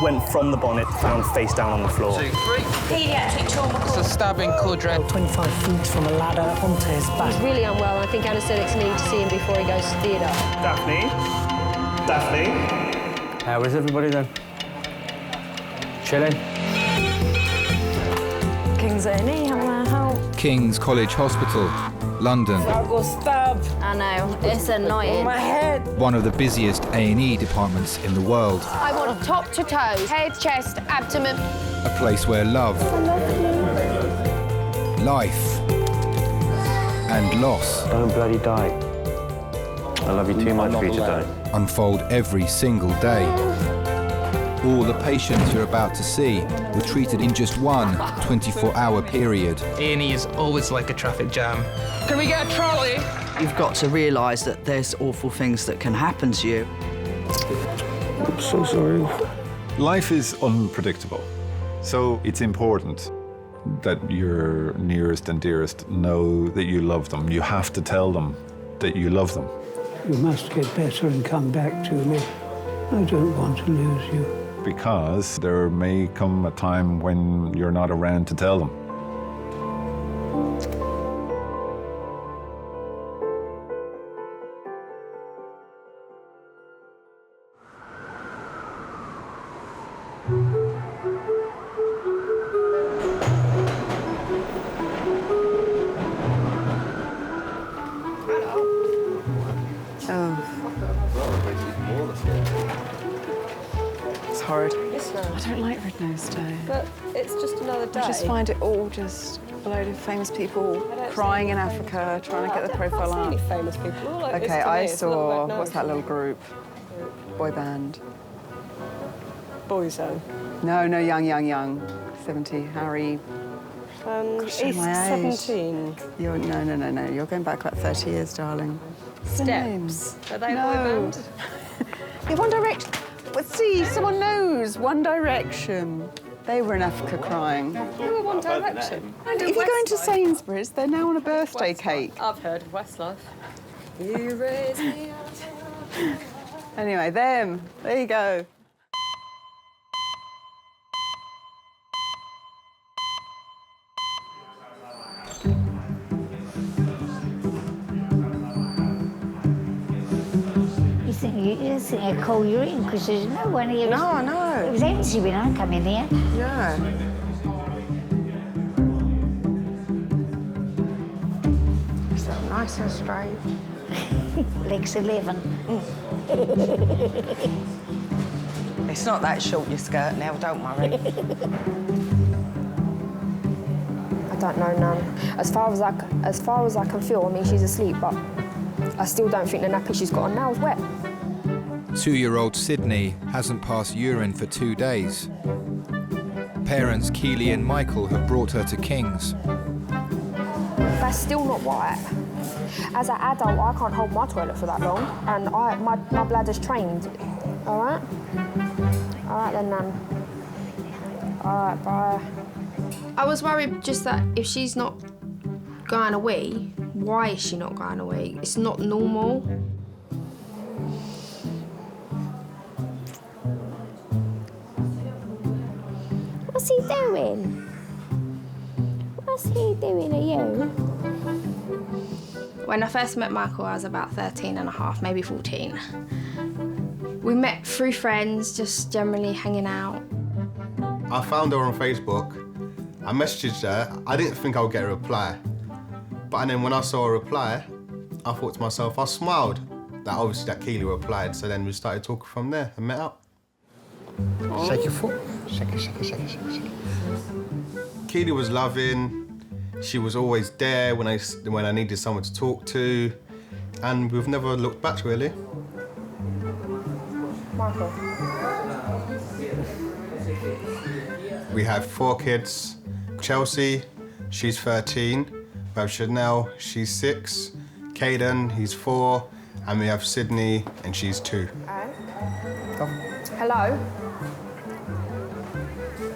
went from the bonnet, found face down on the floor. 2, 3. Paediatric trauma It's a stabbing, Cordred. 25 feet from a ladder onto his back. He's really unwell, and I think anaesthetics need to see him before he goes to theatre. Daphne? Daphne? How is everybody then? Chilling? King's A&E, how can I help? King's College Hospital, London. I got stabbed. I know, it's annoying. My head. One of the busiest A&E departments in the world. I want top to toe, head, chest, abdomen. A place where love, life, and loss Don't bloody die. I love you too much for you to die. unfold every single day. All the patients you're about to see were treated in just one 24-hour period. A&E is always like a traffic jam. Can we get a trolley? You've got to realise that there's awful things that can happen to you. I'm so sorry. Life is unpredictable, so it's important that your nearest and dearest know that you love them. You have to tell them that you love them. You must get better and come back to me. I don't want to lose you. Because there may come a time when you're not around to tell them. It's horrid. I don't like Red Nose Day. But it's just another day. I just find it all just a load of famous people crying in Africa, trying to get their profile up. Really famous people. All like Okay, this to I me. It's not saw, Red what's that Nose. little group? Boy band. Boyzone. No, young. 70, Harry. He's my age. 17. You're, no. You're going back like 30 years, darling. What's their name? Steps. Are they No. boy band? Yeah, One Direction. But see, someone knows. One Direction. They were in Africa crying. They were One Direction. If you go into Sainsbury's, they're now on a birthday cake. I've heard of Westlife. You raise me up. Anyway, them. There you go. You think I call you in because there's no one here. No, I know. It was empty when I come in here. Yeah. Is that nice and straight? Legs 11. It's not that short, your skirt now, don't worry. I don't know, Nan. As far as I can feel, I mean, she's asleep, but I still don't think the nappy she's got on now is wet. 2-year-old Sydney hasn't passed urine for 2 days. Parents Keely and Michael have brought her to King's. That's still not right. As an adult, I can't hold my toilet for that long, and my bladder's trained. All right? All right then, Nan. All right, bye. I was worried just that if she's not going away, why is she not going away? It's not normal. What's he doing? What's he doing to you? When I first met Michael, I was about 13 and a half, maybe 14. We met through friends, just generally hanging out. I found her on Facebook. I messaged her. I didn't think I would get a reply. But then when I saw a reply, I thought to myself, I smiled that obviously that Keely replied. So then we started talking from there and met up. Shake your foot. Shake it. Keely was loving. She was always there when I needed someone to talk to. And we've never looked back, really. Michael. We have 4 kids. Chelsea, she's 13. We have Chanel, she's 6. Caden, he's 4. And we have Sydney, and she's 2. Hello?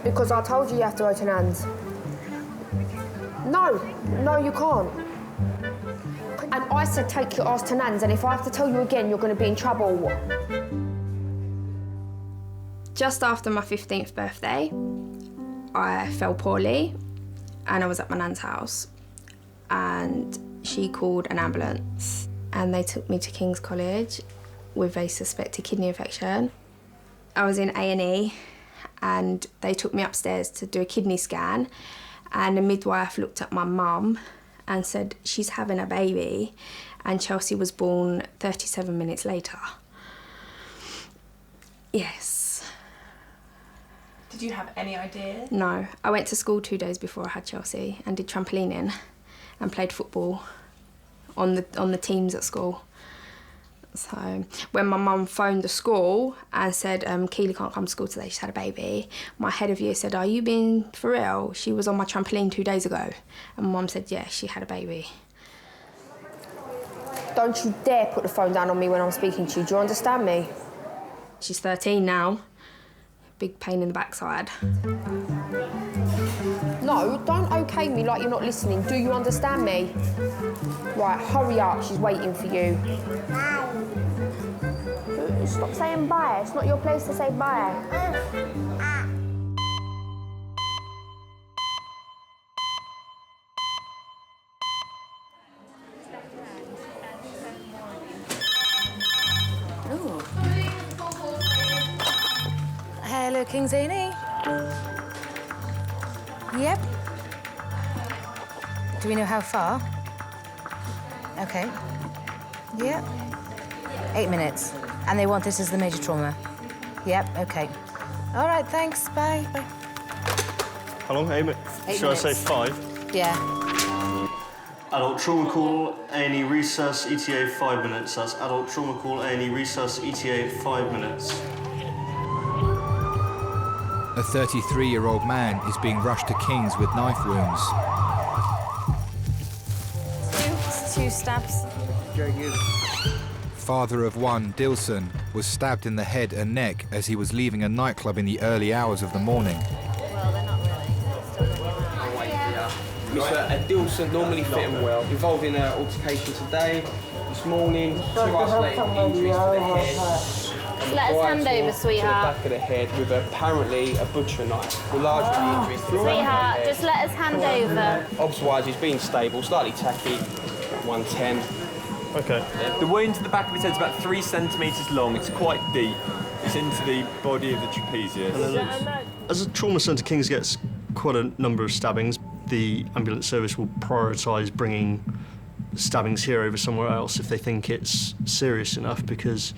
Because I told you have to go to Nan's. No, you can't. And I said take your ass to Nan's, and if I have to tell you again, you're going to be in trouble. Just after my 15th birthday, I fell poorly and I was at my nan's house and she called an ambulance and they took me to King's College with a suspected kidney infection. I was in A&E and they took me upstairs to do a kidney scan and the midwife looked at my mum and said she's having a baby, and Chelsea was born 37 minutes later. Yes. Did you have any idea? No, I went to school 2 days before I had Chelsea and did trampolining and played football on the teams at school. So when my mum phoned the school and said, Keely can't come to school today, she's had a baby, my head of year said, are you being for real? She was on my trampoline 2 days ago. And my mum said, yeah, she had a baby. Don't you dare put the phone down on me when I'm speaking to you. Do you understand me? She's 13 now. Big pain in the backside. No, don't okay me like you're not listening. Do you understand me? Right, hurry up. She's waiting for you. Stop saying bye. It's not your place to say bye. Hello, King Zany. Yep. Do we know how far? Okay. Yep. 8 minutes. And they want this as the major trauma? Yep, okay. All right, thanks. Bye. Bye. How long? 8 minutes? Should I say 5? Yeah. Adult trauma call, A&E recess, ETA 5 minutes. That's adult trauma call, A&E recess, ETA 5 minutes. A 33-year-old man is being rushed to King's with knife wounds. Two stabs. Father of one, Dilson, was stabbed in the head and neck as he was leaving a nightclub in the early hours of the morning. Mr. Dilson normally fit him well, involved in an altercation today, this morning, 2 isolated injuries to the head. Let us hand over, To sweetheart. the back of the head with apparently a butcher knife. The large injuries to the back Sweetheart, of the just let us hand over. Obs-wise, he's been stable, slightly tacky, 110. Okay. The wound to the back of his head is about 3 centimetres long. It's quite deep. It's into the body of the trapezius. As a trauma centre, King's gets quite a number of stabbings. The ambulance service will prioritise bringing stabbings here over somewhere else if they think it's serious enough, because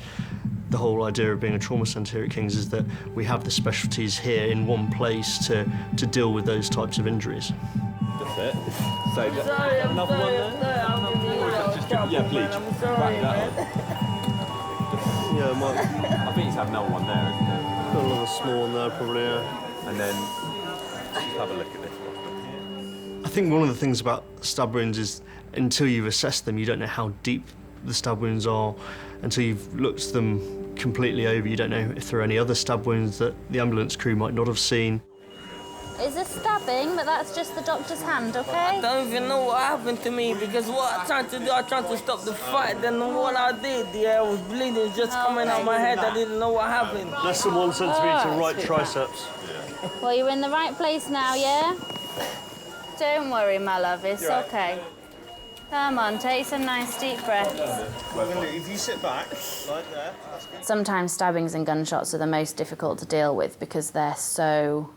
the whole idea of being a trauma centre here at King's is that we have the specialties here in one place to deal with those types of injuries. That's it. So, another one there? Or is that just, yeah, bleach. Wrap that up. Yeah, I think he's had another one there, isn't there? got another small one there, probably, yeah. And then, just have a look at this one. I think one of the things about stab wounds is until you've assessed them, you don't know how deep the stab wounds are. Until you've looked them completely over, you don't know if there are any other stab wounds that the ambulance crew might not have seen. Is this stabbing? But that's just the doctor's hand, okay? I don't even know what happened to me, because what I tried to do, I tried to stop the fight, then what I did, I was bleeding just coming out my head. I didn't know what happened. Less than 1 centimetre right triceps. Well, you're in the right place now, yeah? Don't worry, my love, it's okay. Come on, take some nice deep breaths. If you sit back, like there. Sometimes stabbings and gunshots are the most difficult to deal with because they're so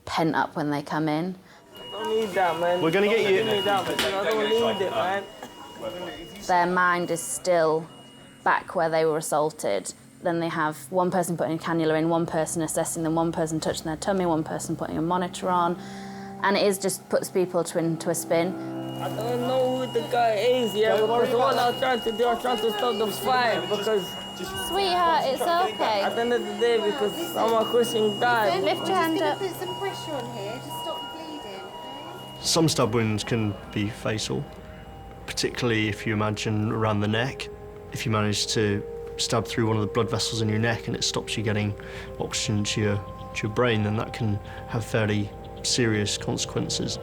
pent up when they come in. I don't need that, man. We're going to get you. Give me that, but I don't need it, man. Their mind is still back where they were assaulted. Then they have one person putting a cannula in, one person assessing them, one person touching their tummy, one person putting a monitor on. And it just puts people into a spin. I don't know who the guy is, because what I was trying to do, I was trying to stop the fight, because... Sweetheart, it's okay. At the end of the day, because I'm a Christian guy. Lift your hand up. Put some pressure on here to stop the bleeding. Some stab wounds can be fatal, particularly if you imagine around the neck. If you manage to stab through one of the blood vessels in your neck and it stops you getting oxygen to your brain, then that can have fairly serious consequences.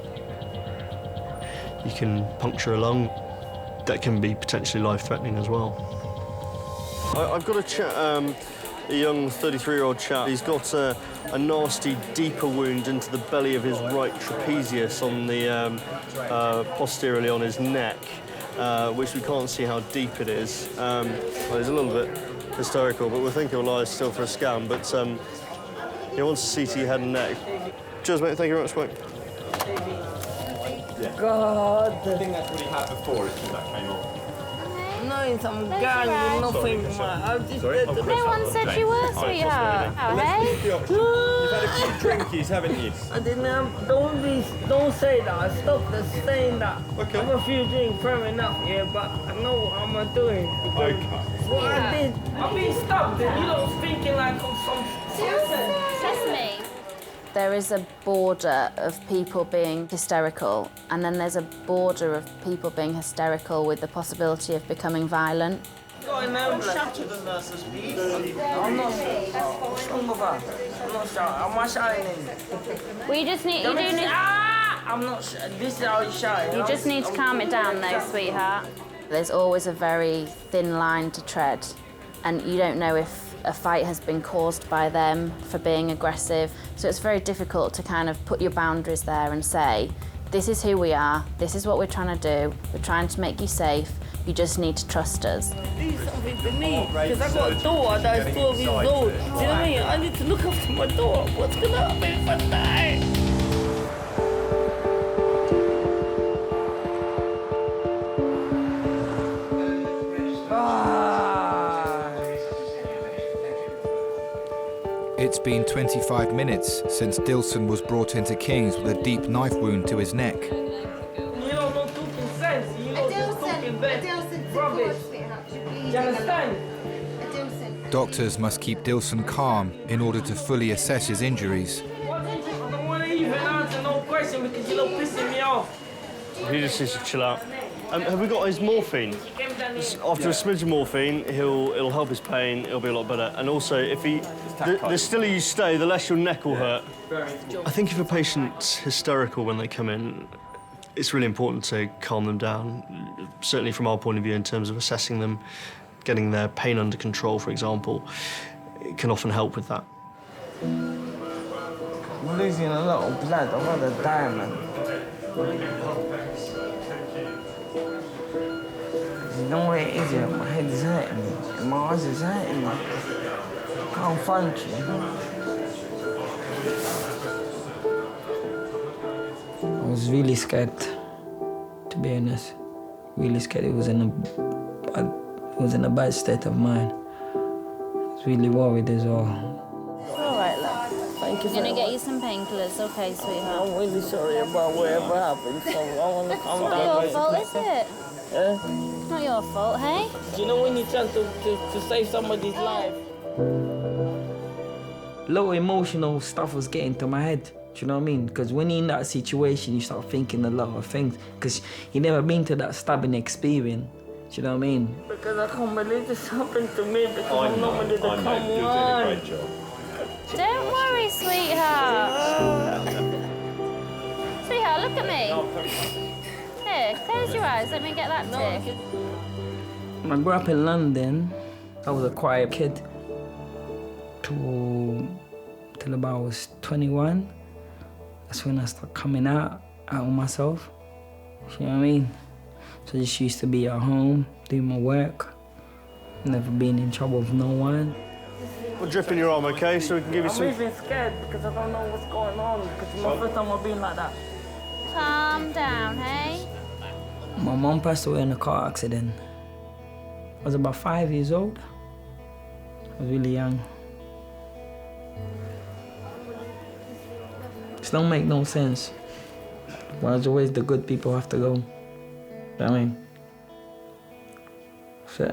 You can puncture a lung. That can be potentially life-threatening as well. I've got a a young 33-year-old chap. He's got a nasty, deeper wound into the belly of his right trapezius on the posteriorly on his neck, which we can't see how deep it is. Well, he's a little bit hysterical, but we're thinking he'll lie still for a scan. But he wants to CT head and neck. Cheers, mate. Thank you very much, mate. Yeah. God. I think that's what he had before, it's when that came off. No, it's some guy with nothing, man. I just No one said you were, sweetheart. Oh, hey? You've had a few drinkies, haven't you? I didn't have, don't say that. I stopped saying that. Okay. I have a few drinks, fair enough, yeah, but I know what I'm doing. Okay. What I did, I've been stopped and you don't thinking like I'm some Sesame. There is a border of people being hysterical, and then there's a border of people being hysterical with the possibility of becoming violent. I'm not shouting. I'm not shouting. I'm not shouting. We just need, you do need... I'm not this is how you shout. You just need to calm it down though, sweetheart. There's always a very thin line to tread, and you don't know if a fight has been caused by them for being aggressive. So it's very difficult to kind of put your boundaries there and say, this is who we are, this is what we're trying to do, we're trying to make you safe, you just need to trust us. Do something to me, because I got a daughter that is 12 years old. Do you know what I mean? I need to look after my daughter. What's going to happen if I die? It's been 25 minutes since Dilson was brought into King's with a deep knife wound to his neck. You don't know talking sense. You don't know talking rubbish. You understand? Doctors must keep Dilson calm in order to fully assess his injuries. I don't want to even answer no question because you're pissing me off. He just needs to chill out. Have we got his morphine? After a smidge of morphine, it'll help his pain, it'll be a lot better. And also, if the stiller you stay, the less your neck will hurt. I think if a patient's hysterical when they come in, it's really important to calm them down, certainly from our point of view in terms of assessing them, getting their pain under control, for example. It can often help with that. I'm losing a lot of blood. I'd rather die, man. You know what it is, yeah? My head is hurting me, and my eyes is hurting me. I can't function. I was really scared, to be honest. Really scared. It was in a bad state of mind. I was really worried as well. All right, love. Thank you. I'm gonna get you some painkillers, okay, sweetheart? I'm really sorry about whatever happened, so I want to calm down. It's not your fault, is it? It's not your fault, hey? You know when you try to save somebody's life? A lot of emotional stuff was getting to my head. Do you know what I mean? Because when you're in that situation, you start thinking a lot of things. Because you've never been to that stabbing experience. Do you know what I mean? Because I can't believe this happened to me because I'm not ready to come on. Don't worry, sweetheart. Sweetheart, look at me. Here, close your eyes. Let me get that tip. I grew up in London. I was a quiet kid till about I was 21. That's when I started coming out of myself. You know what I mean? So I just used to be at home, doing my work, never been in trouble with no one. We'll drip in your arm, okay? So we can give you some... I'm even scared because I don't know what's going on because it's my first time I've been like that. Calm down, hey? My mom passed away in a car accident. I was about 5 years old. I was really young. It don't make no sense. But as always, the good people have to go. You know what I mean? So,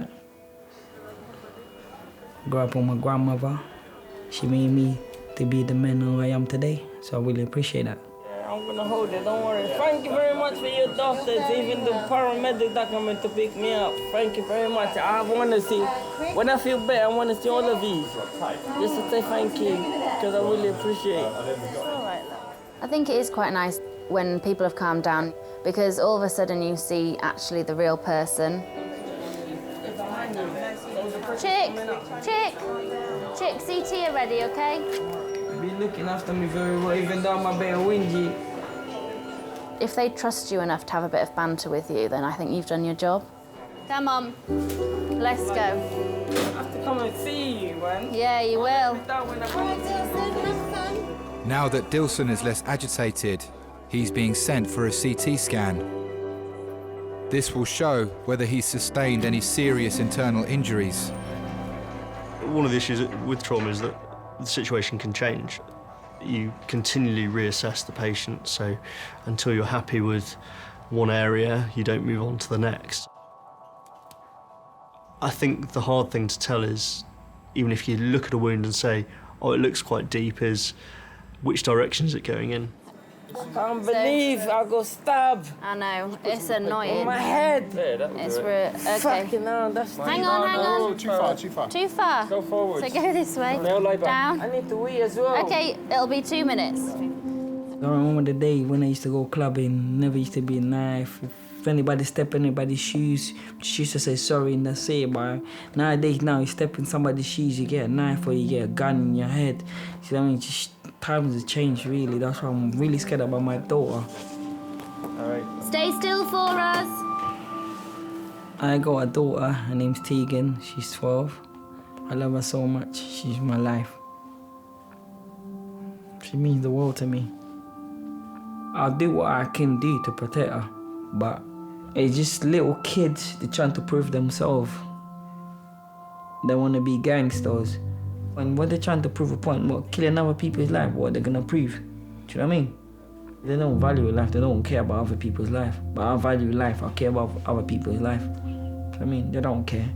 I grew up with my grandmother. She made me to be the man who I am today, so I really appreciate that. Yeah, I'm gonna hold it, don't worry. Thank you very much for your doctors, even the paramedic that came to pick me up. Thank you very much. I want to see, when I feel better, I want to see all of these. Just to say thank you, because I really appreciate it. I think it is quite nice when people have calmed down because all of a sudden you see actually the real person. Chick, Chick, CT are ready, okay? Be looking after me very well, even though I'm a bit whingy. If they trust you enough to have a bit of banter with you, then I think you've done your job. Come on, let's go. I have to come and see you, man. Yeah, you will. Now that Dilson is less agitated, he's being sent for a CT scan. This will show whether he's sustained any serious internal injuries. One of the issues with trauma is that the situation can change. You continually reassess the patient, so until you're happy with one area, you don't move on to the next. I think the hard thing to tell is, even if you look at a wound and say, oh, it looks quite deep, is which direction is it going in? I can't believe I go stab. I know, it's annoying. My head. It's okay. Fucking hell, that's hang on. Oh, too far. Too far? Go forward. So go this way. No, lie back. Down. I need to wee as well. Okay, it'll be 2 minutes. I remember the day when I used to go clubbing, never used to be a knife. If anybody step in anybody's shoes, she used to say sorry and that's it. But nowadays, now you step in somebody's shoes, you get a knife or you get a gun in your head. See what I mean? Just times have changed, really. That's why I'm really scared about my daughter. All right. Stay still for us. I got a daughter, her name's Tegan, she's 12. I love her so much, she's my life. She means the world to me. I'll do what I can do to protect her, but it's just little kids, they're trying to prove themselves. They want to be gangsters. And what they're trying to prove a point, what, killing other people's life, what they're gonna prove. Do you know what I mean? They don't value life, they don't care about other people's life. But I value life, I care about other people's life. Do you know what I mean? They don't care.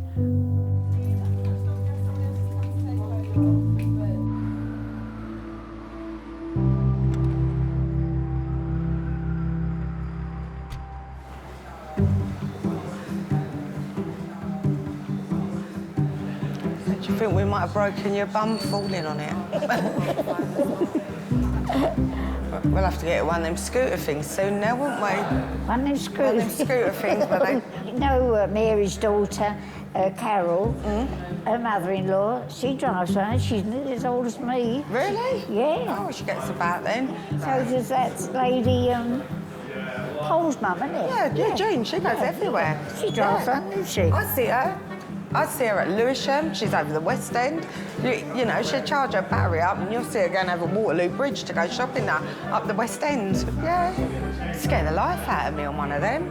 I think we might have broken your bum falling on it. We'll have to get one of them scooter things soon now, won't we? One of them scooter things, but they... You know, Mary's daughter, Carol, her mother-in-law, she drives one. She's nearly as old as me. Really? Yeah. Oh, she gets about then. So does that lady, Paul's mum, isn't it? Yeah, June, she goes everywhere. She drives one, doesn't she? I see her. I see her at Lewisham, she's over the West End. You know, she'll charge her battery up and you'll see her going over Waterloo Bridge to go shopping there, up the West End. Yeah. Scare the life out of me on one of them.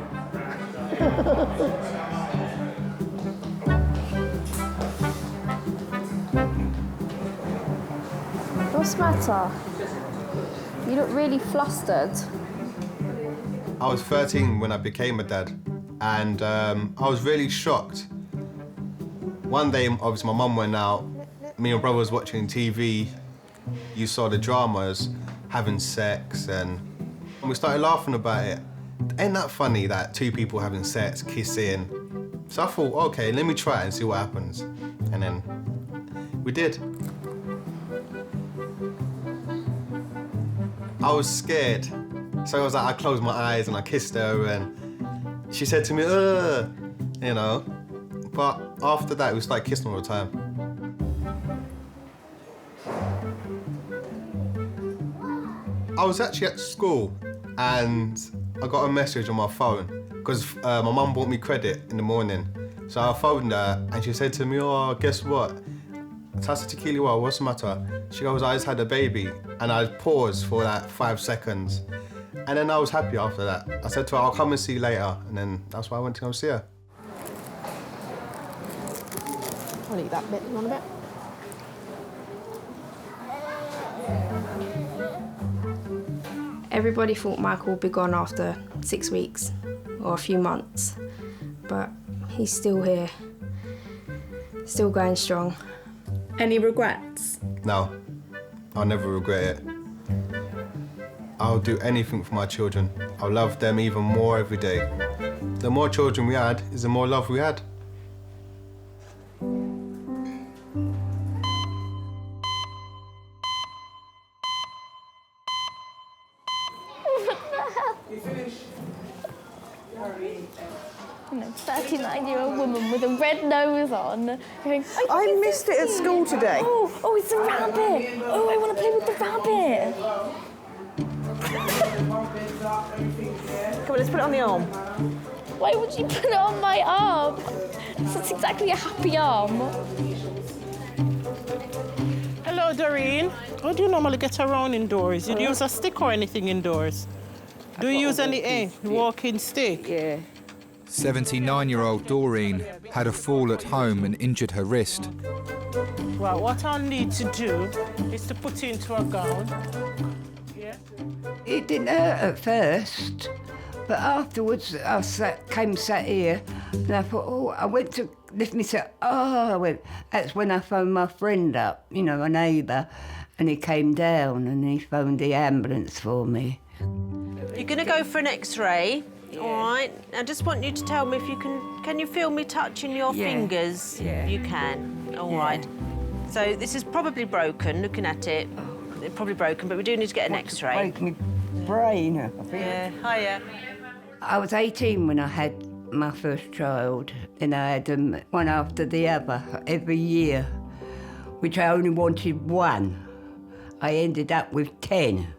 What's the matter? You look really flustered. I was 13 when I became a dad, and I was really shocked. One day, obviously, my mum went out. Me and my brother was watching TV. You saw the dramas, having sex, and we started laughing about it. Ain't that funny that two people having sex, kissing? So I thought, okay, let me try it and see what happens. And then we did. I was scared. So I was like, I closed my eyes and I kissed her, and she said to me, you know. But after that, we started kissing all the time. I was actually at school and I got a message on my phone because my mum bought me credit in the morning. So I phoned her and she said to me, oh, guess what? So I said to Keya, what's the matter? She goes, I just had a baby. And I paused for like 5 seconds. And then I was happy after that. I said to her, I'll come and see you later. And then that's why I went to go see her. I'll eat that bit. You want a bit? Everybody thought Michael would be gone after 6 weeks or a few months, but he's still here, still going strong. Any regrets? No, I'll never regret it. I'll do anything for my children. I'll love them even more every day. The more children we had is the more love we had. 39-year-old woman with a red nose on. Going, I missed it at school today. Oh, it's a rabbit. Oh, I want to play with the rabbit. Come on, let's put it on the arm. Why would you put it on my arm? That's exactly a happy arm. Hello, Doreen. How do you normally get around indoors? You use a stick or anything indoors? Do you use any walking stick? Yeah. 79-year-old Doreen had a fall at home and injured her wrist. Well, what I'll need to do is to put it into a gown. Yeah. It didn't hurt at first, but afterwards I came sat here and I thought, oh, I went to lift myself. That's when I phoned my friend up, you know, a neighbour, and he came down and he phoned the ambulance for me. You're going to go for an X-ray, all right? I just want you to tell me if you can you feel me touching your fingers? Yeah. You can, all right. So this is probably broken, looking at it. It's probably broken, but we do need to get an X-ray. Break my brain, I think. Yeah, hiya. I was 18 when I had my first child, and I had them one after the other every year, which I only wanted one. I ended up with 10.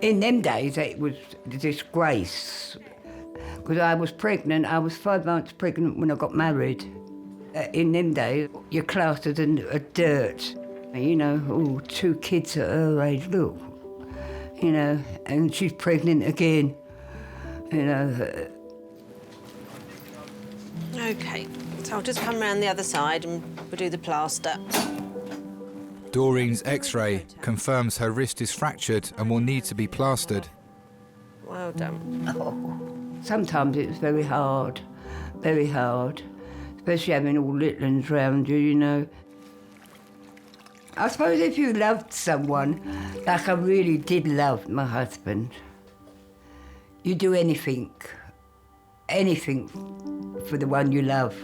In them days, it was a disgrace, because I was pregnant. I was 5 months pregnant when I got married. In them days, you're classed as a dirt. You know, 2 kids at her age, look. You know, and she's pregnant again, you know. OK, so I'll just come round the other side and we'll do the plaster. Doreen's X-ray confirms her wrist is fractured and will need to be plastered. Well done. Sometimes it's very hard, especially having all little ones round you, you know. I suppose if you loved someone, like I really did love my husband, you do anything for the one you love.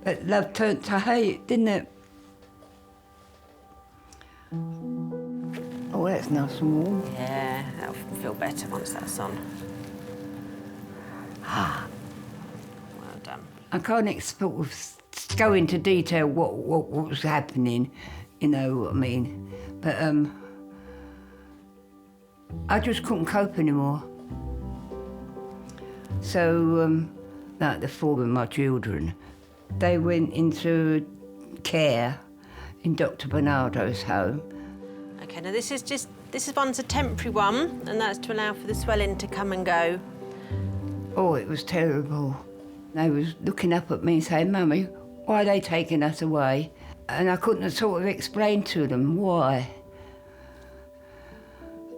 But love turned to hate, didn't it? Oh, that's nice and warm. Yeah, that'll feel better once that's on. Well done. I can't sort of go into detail what was happening, you know what I mean. But I just couldn't cope anymore. So, like the 4 of my children, they went into care in Dr. Bernardo's home. OK, now this one's a temporary one, and that's to allow for the swelling to come and go. Oh, it was terrible. They was looking up at me and saying, Mummy, why are they taking us away? And I couldn't sort of explain to them why.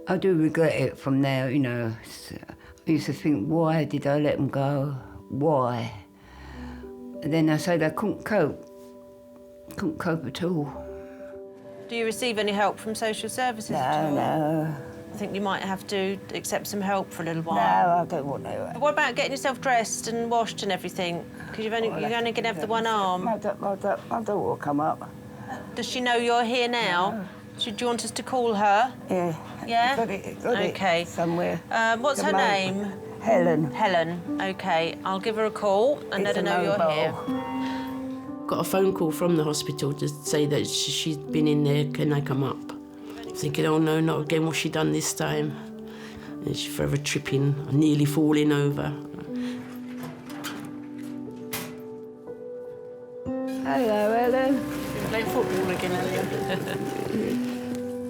I do regret it from now, you know. I used to think, why did I let them go? Why? And then I said I couldn't cope. Couldn't cope at all. Do you receive any help from social services at all? No. I think you might have to accept some help for a little while. No, I don't want to. What about getting yourself dressed and washed and everything? Because you're only going to have the one arm. My daughter will come up. Does she know you're here now? No. Do you want us to call her? Yeah. Yeah? Got it somewhere. What's her name? Helen. Helen. OK, I'll give her a call and let her know you're here. Got a phone call from the hospital to say that she's been in there, can I come up? Thinking, oh no, not again, what's she done this time? And she's forever tripping, nearly falling over. Hello, Helen. You playing football again, earlier?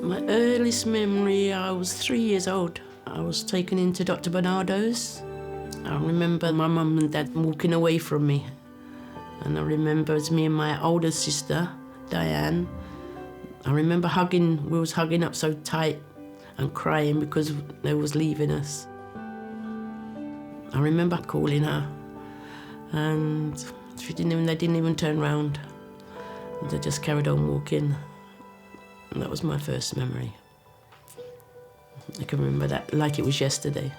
My earliest memory, I was 3 years old. I was taken into Dr. Bernardo's. I remember my mum and dad walking away from me. And I remember it was me and my older sister, Diane. I remember we was hugging up so tight and crying because they was leaving us. I remember calling her and they didn't even turn round. They just carried on walking. And that was my first memory. I can remember that like it was yesterday.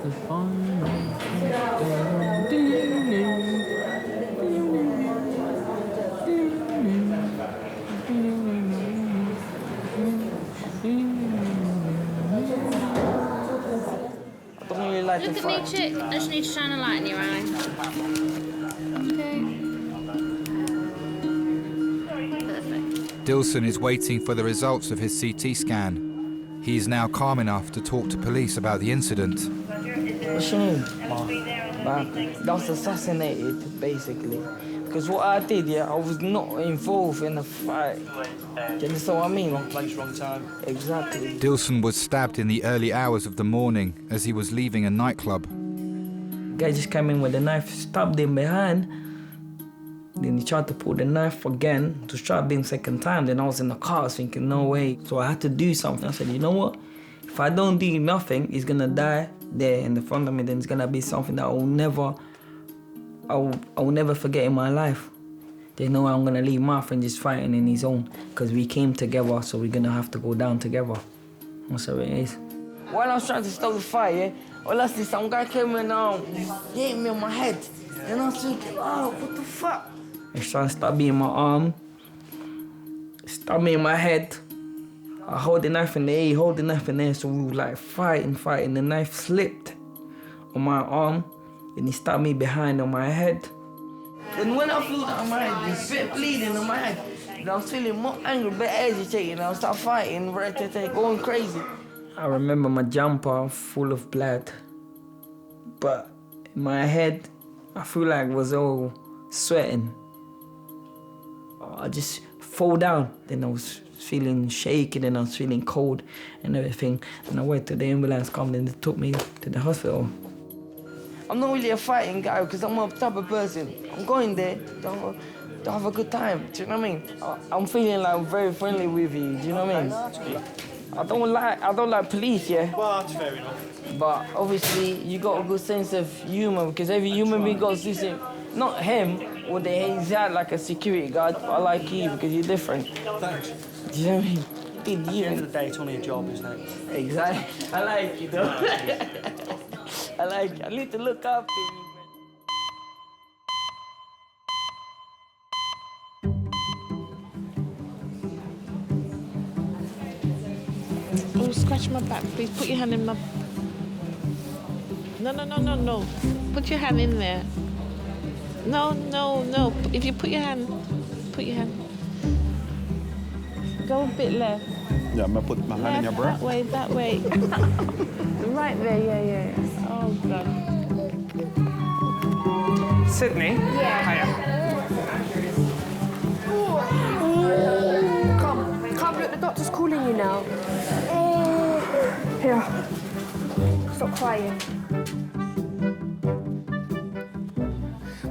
Look at me, chick. I just need to shine a light in your eye. Okay. Dilson is waiting for the results of his CT scan. He is now calm enough to talk to police about the incident. What's your name? That was assassinated, basically. Because what I did, I was not involved in the fight. Do you understand what I mean? Wrong place, wrong time. Exactly. Dilson was stabbed in the early hours of the morning as he was leaving a nightclub. Guy just came in with a knife, stabbed him behind. Then he tried to pull the knife again to stab him second time. Then I was in the car thinking, no way. So I had to do something. I said, you know what? If I don't do nothing, he's gonna die there in the front of me. Then it's gonna be something that I will never forget in my life. There's no way I'm gonna leave my friend just fighting in his own, because we came together, so we're gonna have to go down together. That's how it is. While I was trying to stop the fight, all I see, some guy came and hit me on my head. And I was thinking, oh, what the fuck? He's trying to stab me in my arm, stab me in my head. I hold the knife in the air, he hold the knife in the air, so we were like fighting. The knife slipped on my arm, and he stabbed me behind on my head. And when I feel that on my head, there's a bit bleeding on my head, and I was feeling more angry, a bit agitated, and I started fighting, going crazy. I remember my jumper full of blood, but in my head, I feel like it was all sweating. I just fall down, then I was feeling shaky, and I was feeling cold and everything. And I went to the ambulance, come, and they took me to the hospital. I'm not really a fighting guy because I'm a type of person. I'm going there to have a good time. Do you know what I mean? I'm feeling like I'm very friendly with you. Do you know what I mean? I don't like police, yeah. Well, that's fair enough. But obviously, you got a good sense of humor because every human being got this. Not him, or he's had like a security guard. But I like you because you're different. Thanks. Do you know what I mean? At the end of the day, it's only a job, isn't it? Exactly. I like you though. I need to look after you. Oh, scratch my back, please. Put your hand in my... No. Put your hand in there. No. If you put your hand... Go a bit left. Yeah, I'm gonna put my hand in your breast. That way. Right there, yeah. Oh, God. Sydney? Yeah. Hiya. Come, look, the doctor's calling you now. Here. Stop crying.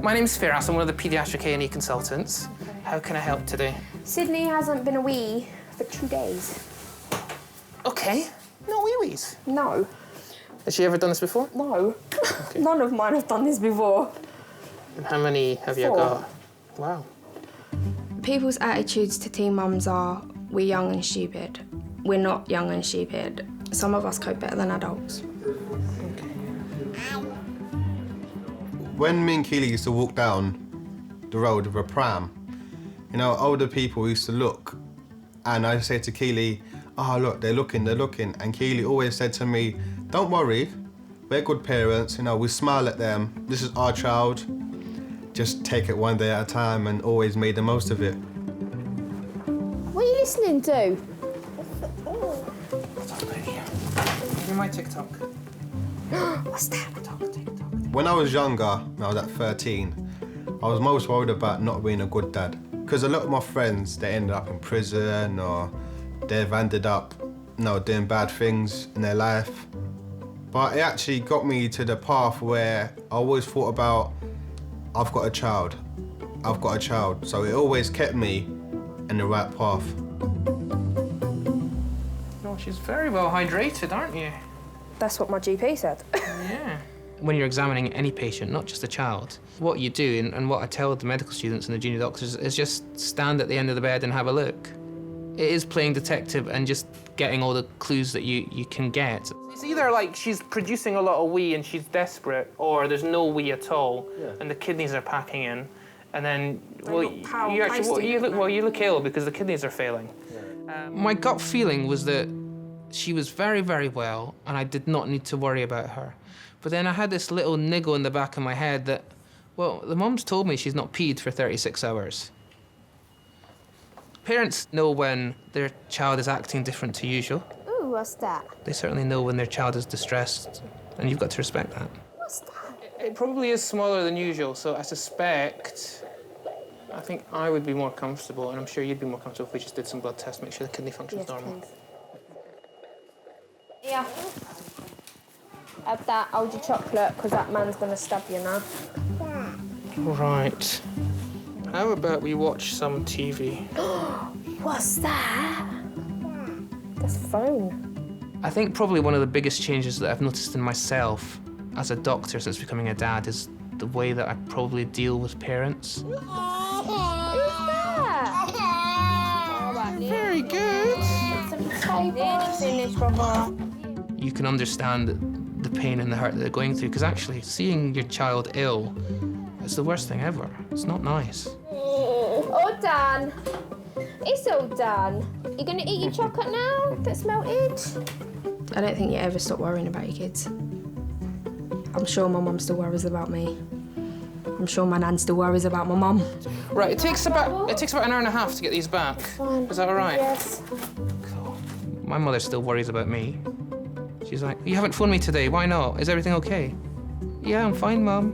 My name's Firas. I'm one of the paediatric A&E consultants. How can I help today? Sydney hasn't been a wee for 2 days. Okay. No wee-wees? No. Has she ever done this before? No. Okay. None of mine have done this before. And how many have you 4. got? Wow. People's attitudes to teen mums are, we're young and stupid. We're not young and stupid. Some of us cope better than adults. When me and Keya used to walk down the road with a pram, you know, older people used to look, and I say to Keya, oh look, they're looking, and Keya always said to me, don't worry, we're good parents, you know, we smile at them, this is our child, just take it one day at a time and always made the most of it. What are you listening to? Give me my TikTok. What's that? When I was younger, when I was at 13, I was most worried about not being a good dad. Because a lot of my friends, they ended up in prison or they've ended up, you know, doing bad things in their life. But it actually got me to the path where I always thought about, I've got a child. So it always kept me in the right path. No, she's very well hydrated, aren't you? That's what my GP said. Yeah. When you're examining any patient, not just a child, what you do, and what I tell the medical students and the junior doctors, is just stand at the end of the bed and have a look. It is playing detective and just getting all the clues that you can get. It's either like she's producing a lot of wee and she's desperate, or there's no wee at all, and the kidneys are packing in, and then you look ill because the kidneys are failing. My gut feeling was that she was very, very well, and I did not need to worry about her. But then I had this little niggle in the back of my head that, well, the mum's told me she's not peed for 36 hours. Parents know when their child is acting different to usual. Ooh, what's that? They certainly know when their child is distressed, and you've got to respect that. What's that? It probably is smaller than usual, so I think I would be more comfortable, and I'm sure you'd be more comfortable if we just did some blood tests, make sure the kidney function's normal. Please. Yeah. Have that, hold your chocolate, because that man's going to stab you now. Right. How about we watch some TV? What's that? That's a phone. I think probably one of the biggest changes that I've noticed in myself as a doctor since becoming a dad is the way that I probably deal with parents. Who's that? Very good. Finish, brother. You can understand the pain and the hurt that they're going through, because actually seeing your child ill is the worst thing ever. It's not nice. All done. It's all done. You gonna eat your chocolate now that's melted? I don't think you ever stop worrying about your kids. I'm sure my mum still worries about me. I'm sure my nan still worries about my mum. Right, it takes about an hour and a half to get these back. Is that all right? Yes. Cool. My mother still worries about me. She's like, you haven't phoned me today, why not? Is everything okay? Yeah, I'm fine, Mum.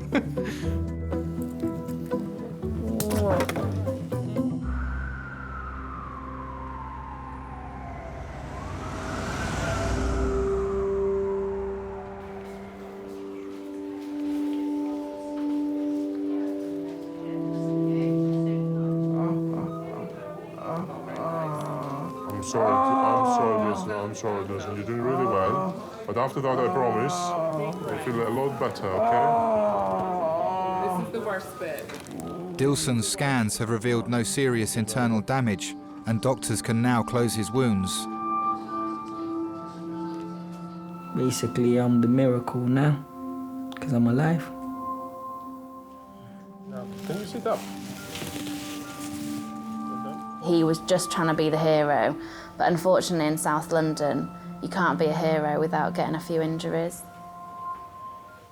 I'm sorry, Dilson. You're doing really well. But after that, I promise, you'll feel a lot better, okay? This is the worst bit. Dilson's scans have revealed no serious internal damage, and doctors can now close his wounds. Basically, I'm the miracle now, because I'm alive. Can you sit up? He was just trying to be the hero, but unfortunately in South London, you can't be a hero without getting a few injuries.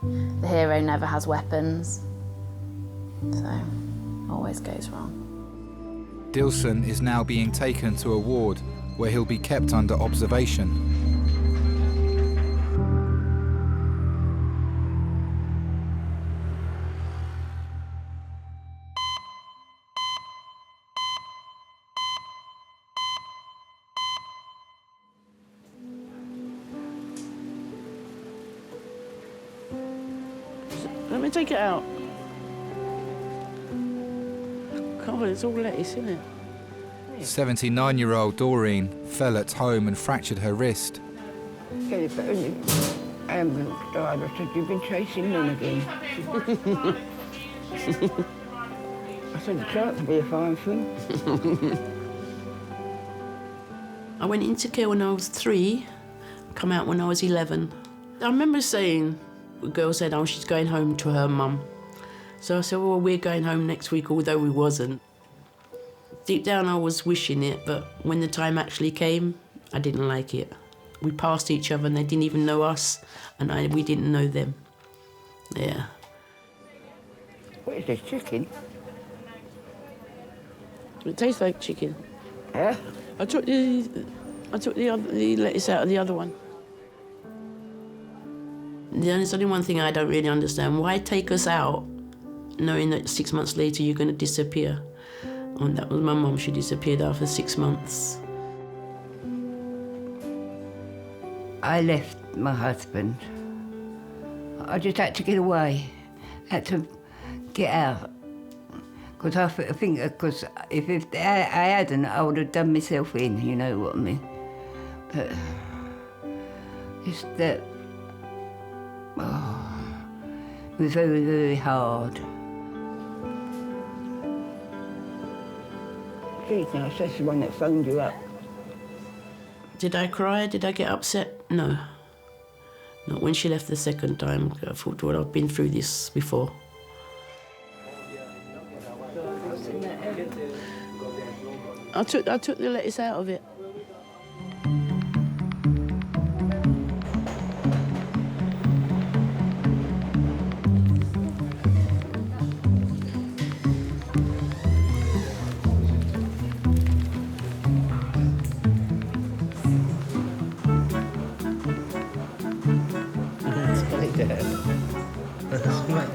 The hero never has weapons, so always goes wrong. Dilson is now being taken to a ward where he'll be kept under observation. Let me take it out. God, it's all lettuce, isn't it? 79-year-old Doreen fell at home and fractured her wrist. Ambulance driver said, you've been chasing men again. I said, it's out to be a fine thing. I went into care when I was 3, come out when I was 11. I remember saying, the girl said, oh, she's going home to her mum. So I said, well, we're going home next week, although we wasn't. Deep down, I was wishing it, but when the time actually came, I didn't like it. We passed each other and they didn't even know us, and we didn't know them. Yeah. What is this, chicken? It tastes like chicken. Yeah? I took the lettuce out of the other one. There's only one thing I don't really understand. Why take us out knowing that 6 months later you're going to disappear? And that was my mum. She disappeared after 6 months. I left my husband. I just had to get away. Had to get out. Because I think, because if I hadn't, I would have done myself in, you know what I mean? But it's that, it was very, very hard. She's now, that's the one that phoned you up. Did I cry? Did I get upset? No. Not when she left the second time. I thought, well, I've been through this before. I took the lettuce out of it.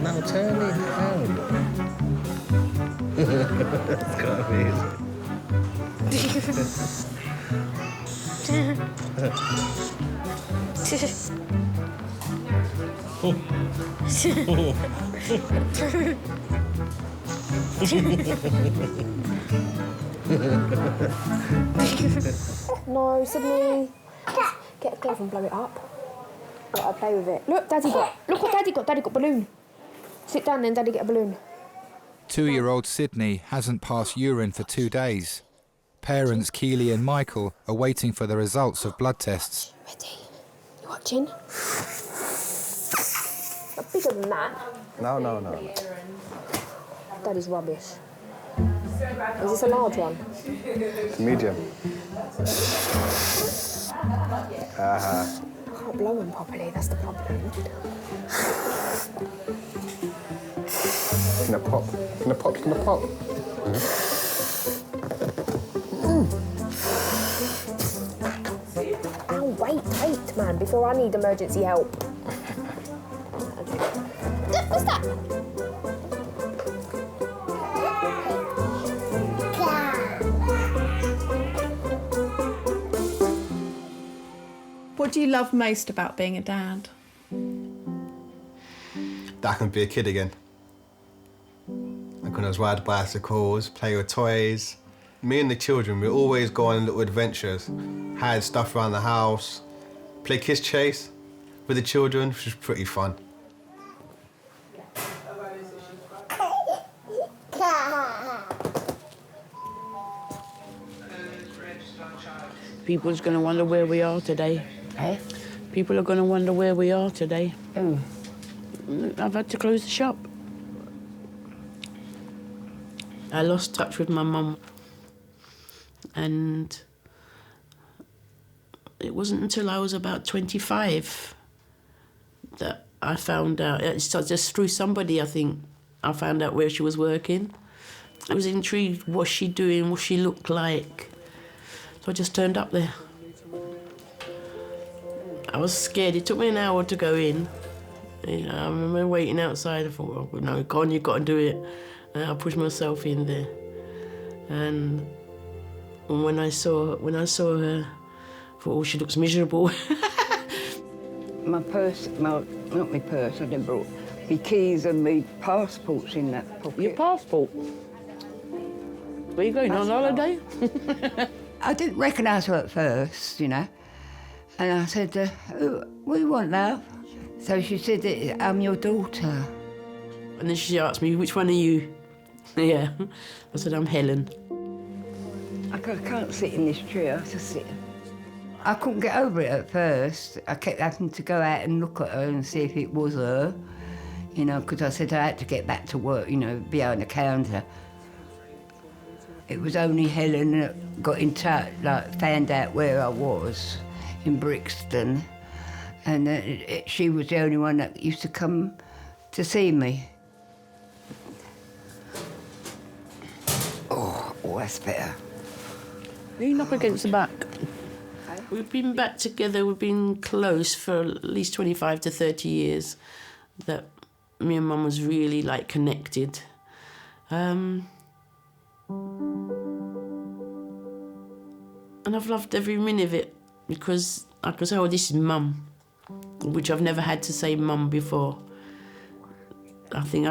Now turn it down. It's got amazing. No, Sydney. Get a glove and blow it up. Let her play with it. Look, Daddy got. Look what Daddy got. Daddy got a balloon. Sit down then, Daddy get a balloon. 2-year-old Sydney hasn't passed urine for 2 days. Parents Keya and Michael are waiting for the results of blood tests. Ready? You watching? Not bigger than that. No. Daddy's rubbish. Is this a large one? It's medium. I can't blow them properly, that's the problem. Gonna pop. Oh, wait, man, before I need emergency help. What's that? What do you love most about being a dad? That I can be a kid again. Like when I was riding bicycles, play with toys. Me and the children, we always go on little adventures, hide stuff around the house, play kiss chase with the children, which was pretty fun. People's going to wonder where we are today. Eh? People are going to wonder where we are today. Oh. I've had to close the shop. I lost touch with my mum. And it wasn't until I was about 25 that I found out, it's just through somebody, I think, I found out where she was working. I was intrigued, what's she doing, what she looked like. So I just turned up there. I was scared. It took me an hour to go in. You know, I remember waiting outside. I thought, well, no, go on, you've got to do it. And I pushed myself in there. And when I saw her, I thought, oh, she looks miserable. My purse, not my purse, I didn't brought my keys and my passports in that pocket. Your passport? Where you going, on holiday? I didn't recognise her at first, you know. And I said, what do you want, love? So she said, I'm your daughter. And then she asked me, which one are you? Yeah. I said, I'm Helen. I can't sit in this chair, I just sit. I couldn't get over it at first. I kept having to go out and look at her and see if it was her, you know, because I said I had to get back to work, you know, behind the counter. It was only Helen that got in touch, like, found out where I was in Brixton, and she was the only one that used to come to see me. Oh, that's better. Lean up against the back. We've been back together, we've been close for at least 25 to 30 years, that me and Mum was really, like, connected. And I've loved every minute of it because I can say, oh, this is Mum, which I've never had to say Mum before. I think I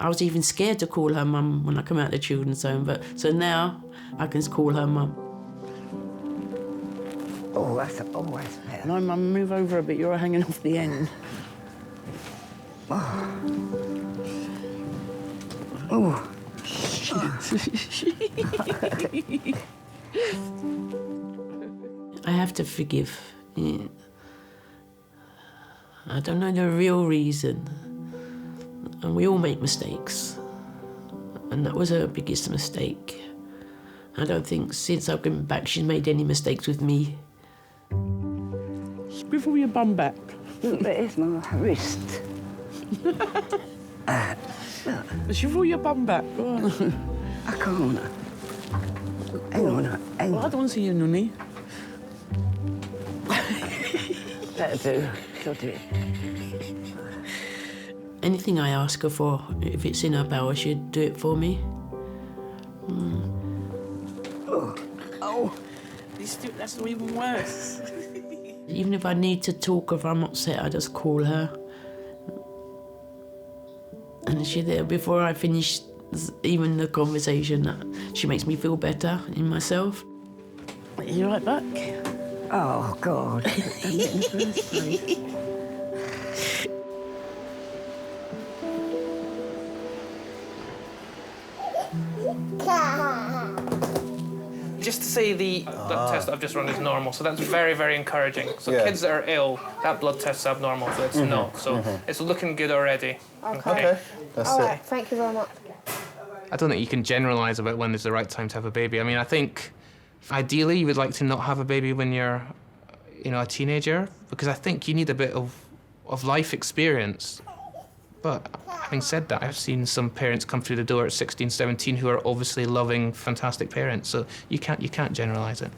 was even scared to call her Mum when I come out of the children's home, but so now I can call her Mum. Oh, that's better. No, Mum, move over a bit, you're hanging off the end. Oh. Oh. I have to forgive. Yeah. I don't know the real reason. And we all make mistakes. And that was her biggest mistake. I don't think since I've been back she's made any mistakes with me. Swivel your bum back. Look, there's my wrist. Swivel your bum back. Go on. I can't. Hang on, hang on. I don't want to see you, Nunny. That'll do. She'll do it. Anything I ask her for, if it's in her power, she'd do it for me. Oh. That's even worse. Even if I need to talk, if I'm upset, I just call her. And she's there before I finish even the conversation. She makes me feel better in myself. Are you right back? Oh, God. I'm in the first place. Just to say the blood test that I've just run is normal, so that's very, very encouraging. So kids that are ill, that blood test's abnormal, so it's not. So it's looking good already. Okay. That's All it. right, thank you very much. I don't think you can generalise about when is the right time to have a baby. I mean, I think ideally you would like to not have a baby when you're, a teenager, because I think you need a bit of life experience. But having said that, I've seen some parents come through the door at 16, 17 who are obviously loving, fantastic parents. So you can't generalise it.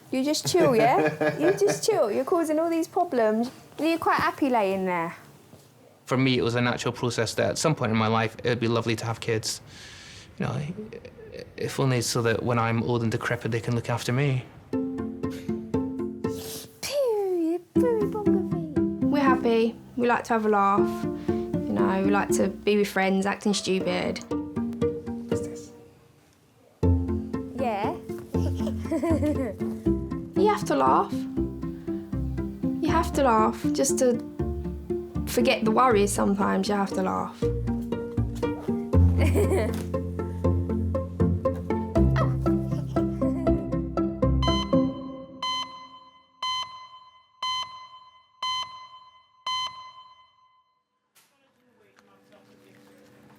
You just chill, yeah? You just chill. You're causing all these problems. You're quite happy laying there. For me, it was a natural process that at some point in my life, it would be lovely to have kids. If only so that when I'm old and decrepit, they can look after me. We're happy. We like to have a laugh. We like to be with friends, acting stupid. Yeah. You have to laugh. You have to laugh. Just to forget the worries sometimes, you have to laugh.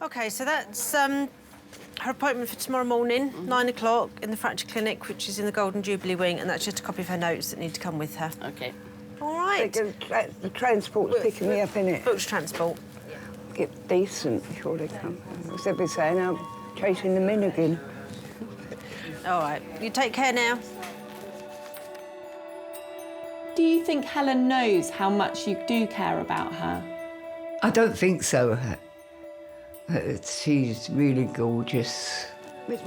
Okay, so that's her appointment for tomorrow morning, 9 o'clock, in the fracture clinic, which is in the Golden Jubilee wing, and that's just a copy of her notes that need to come with her. Okay. All right. The transport's picking me up, innit? Booked transport. Get decent before they come. As they've been saying, I'm chasing them in again. All right. You take care now. Do you think Helen knows how much you do care about her? I don't think so. She's really gorgeous. I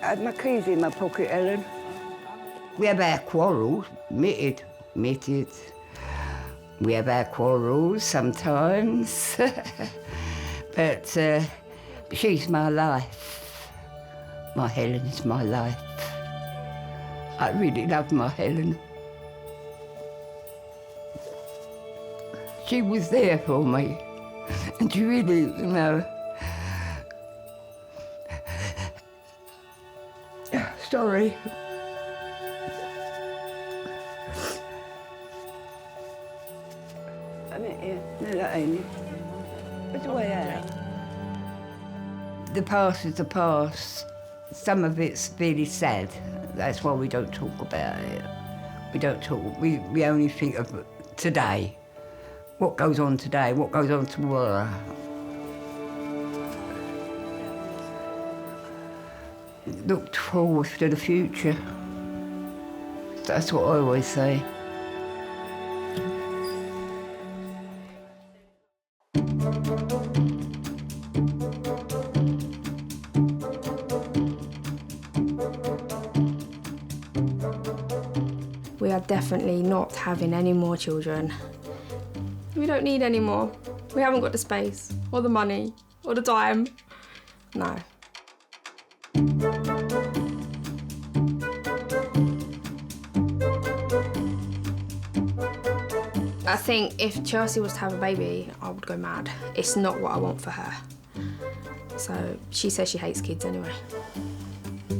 had my keys in my pocket, Helen. We have our quarrels, admitted. We have our quarrels sometimes. But she's my life. My Helen is my life. I really love my Helen. She was there for me. And she really, Sorry. I mean, yeah, no, that ain't it. What's the way out? The past is the past. Some of it's really sad. That's why we don't talk about it. We don't talk. We only think of today. What goes on today? What goes on tomorrow? Look forward to the future. That's what I always say. We are definitely not having any more children. We don't need any more. We haven't got the space, or the money, or the time. No. I think if Chelsea was to have a baby, I would go mad. It's not what I want for her. So she says she hates kids anyway.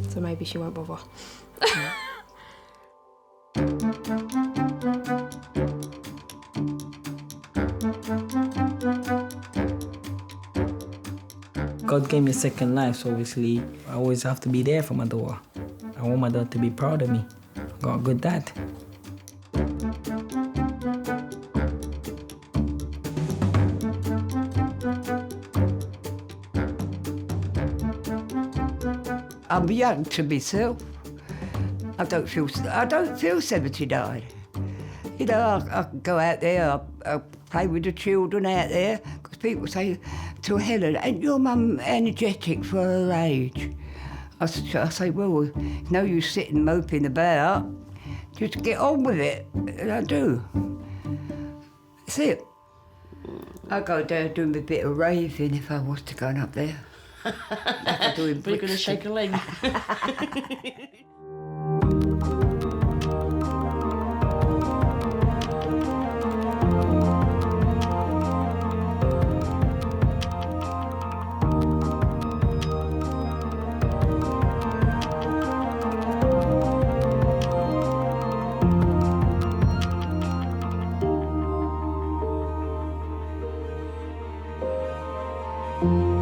So maybe she won't bother. God gave me a second life, so obviously I always have to be there for my daughter. I want my daughter to be proud of me. I got a good dad. I'm young to myself. I don't feel 79. You know, I can go out there, I play with the children out there, because people say to Helen, ain't your mum energetic for her age? I say, well, no use sitting moping about, just get on with it, and I do. That's it. I go down doing a bit of raving if I was to go up there. But you're going to shake a leg. Thank you.